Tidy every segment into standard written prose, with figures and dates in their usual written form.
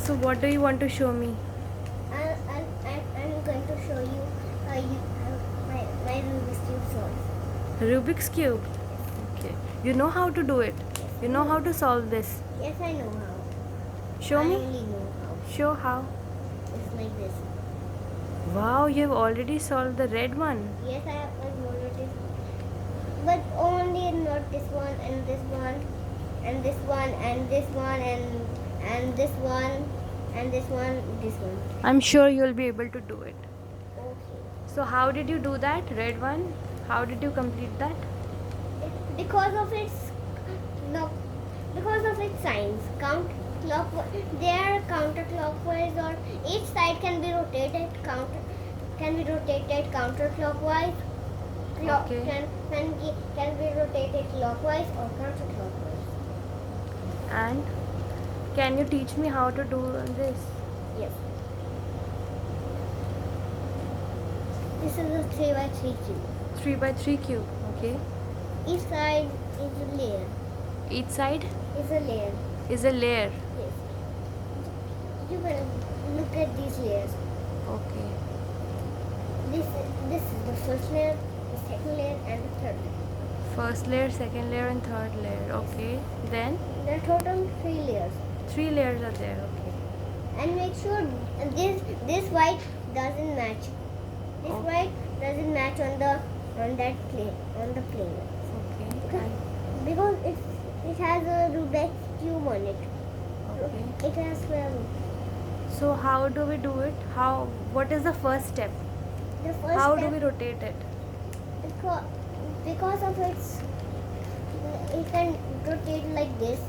So what do you want to show me? I'm going to show you my Rubik's Cube solve. Rubik's Cube. Okay. You know how to do it. You know how to solve this. Yes, I know how. Show I me. only know how. Show how. It's like this. Wow, you have already solved the red one. Yes, I have already. But only not this one and this one and this one and this one and this one and this one, this one. I'm sure you'll be able to do it. Okay. So how did you do that? Red one? How did you complete that? Because of its no, because of its signs. They are counterclockwise, or each side can be rotated counterclockwise. Okay. Can be rotated clockwise or counterclockwise. And can you teach me how to do this? Yes. This is a 3x3 cube. 3 by 3 cube. Okay. Each side is a layer. Each side Is a layer. is a layer. Yes. You can look at these layers. Okay. This is the first layer, the second layer, and the third layer. First layer, second layer, and third layer. Okay. Then There are total 3 layers. 3 layers are there. Okay. And make sure this white doesn't match. This Oh. white doesn't match on that plane, on the plane. Okay. Because it has a Rubik's Cube on it. Okay. It has 12. So how do we do it? What is the first step? The first How step, do we rotate it? because of its, it can rotate like this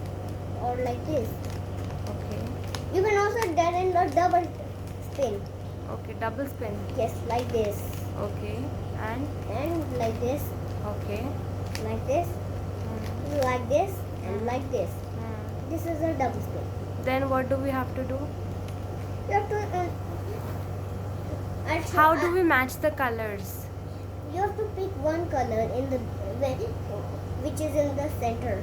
or like this. Okay. You can also do a double spin. Okay. Double spin. Yes, like this. Okay. And like this, Okay. like this, Hmm. like this, and like this. Hmm. This is a double spin. Then what do we have to do? You have to. How do we match the colors? You have to pick one color which is in the center,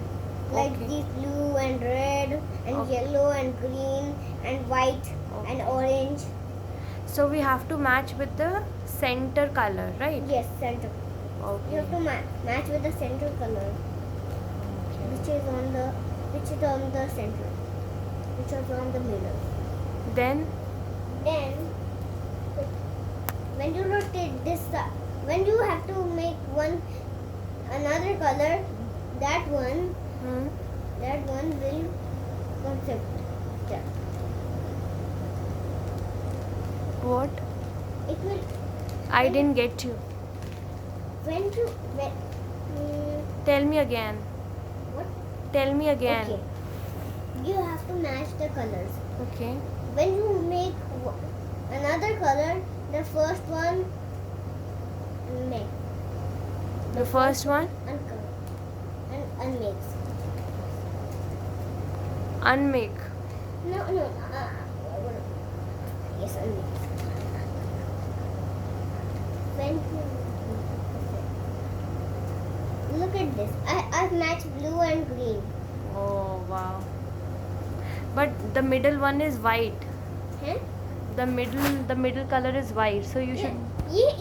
like Okay. these blue and red and Okay. yellow and green and white and Okay. orange. So we have to match with the center color, right? Yes, center. Okay. You have to match with the center color, Okay. which is on the center, which is on the middle. Then Then, when you rotate this, when you have to make another color, that one will concept that. what? It will I didn't get you. when to Tell me again. what? Tell me again. Okay. You have to match the colors. Okay. When you make another color, the first one make The first one, uncolor and unmix. unmake. No. Yes, unmix. When look at this, I've matched blue and green. Oh wow. But the middle one is white. Huh? The middle color is white. So you should. Yeah,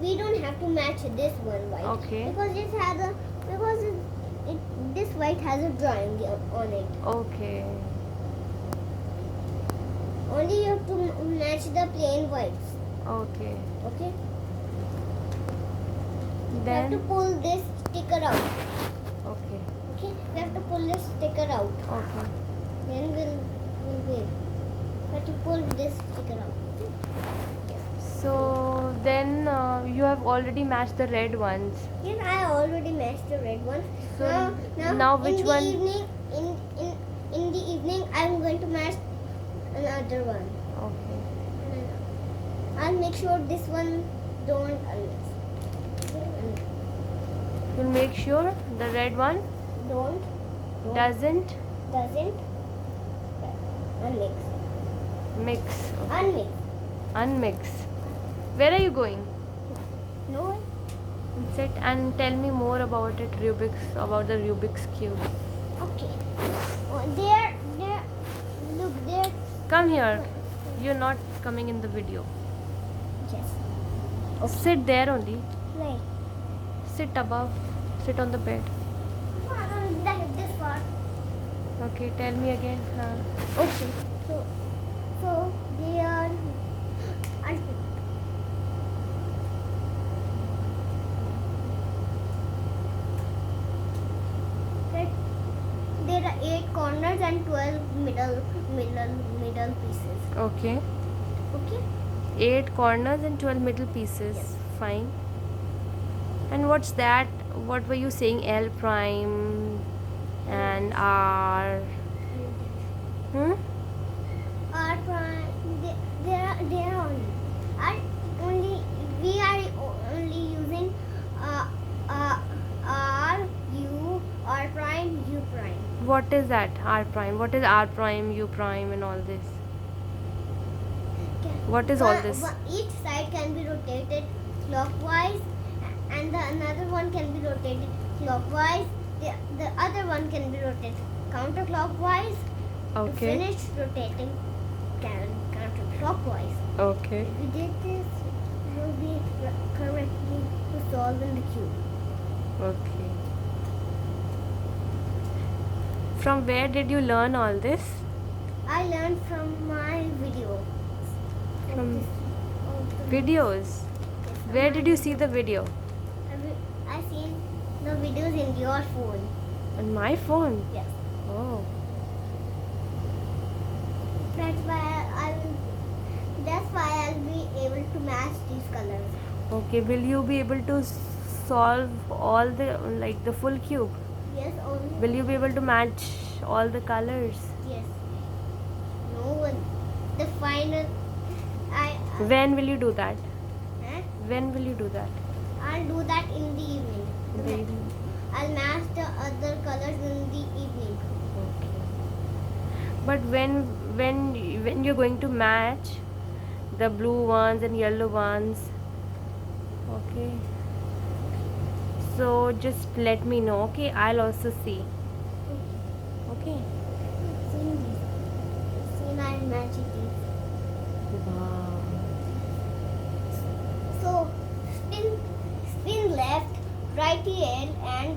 we don't have to match this one white. Okay. Because this white has a drawing on it. Okay. Only you have to match the plain whites. Okay. Okay. You have to Then. pull this sticker out. Okay. Okay. We have to pull this sticker out. Okay. Then we'll wait. We have to pull this sticker out. So then you have already matched the red ones. Yes, I already matched the red one. So now which in one? The evening, in the evening, I'm going to match another one. Okay. I'll make sure this one don't unmix. You'll make sure the red one Don't doesn't unmix. mix. Unmix. Unmix. Where are you going? No. Sit and tell me more about the Rubik's cube. Okay. there. Come here. You're not coming in the video. Yes. Sit there only. Right. Sit above. Sit on the bed. This part. Okay, tell me again. Okay. So they are. Right. There are 8 corners and 12 middle pieces. Okay. Okay. 8 corners and 12 middle pieces. Yes. Fine. And what's that? What were you saying? L prime and R. Hmm? R prime. They are only. R only. We are only using R U R prime U prime. What is that? R prime. What is R prime, U prime, and all this? What is all this? Each side can be rotated clockwise, and the another one can be rotated clockwise. The other one can be rotated counterclockwise. Okay. Finish rotating counterclockwise. Okay. If we did this, we will be correctly to solve in the cube. Okay. From where did you learn all this? I learned from my video. From Of the- videos. Where did you see the video? I seen the videos in your phone. On my phone. Yes. Oh. That's why I'll be able to match these colors. Okay. Will you be able to solve all the full cube? Yes, only. Will you be able to match all the colors? Yes. No one. The final. When will you do that? Eh? When will you do that? I'll do that in the evening. In the evening. I'll match the other colors in the evening. Okay. But when you're going to match the blue ones and yellow ones, okay. So just let me know, okay? I'll also see. Okay. See, I'll match these. Wow. So spin left, right ear and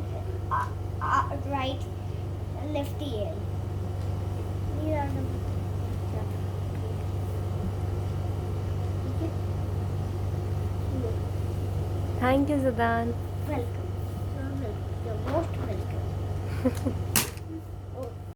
right left ear. These are the. Thank you, Zadan. Welcome. You're most welcome.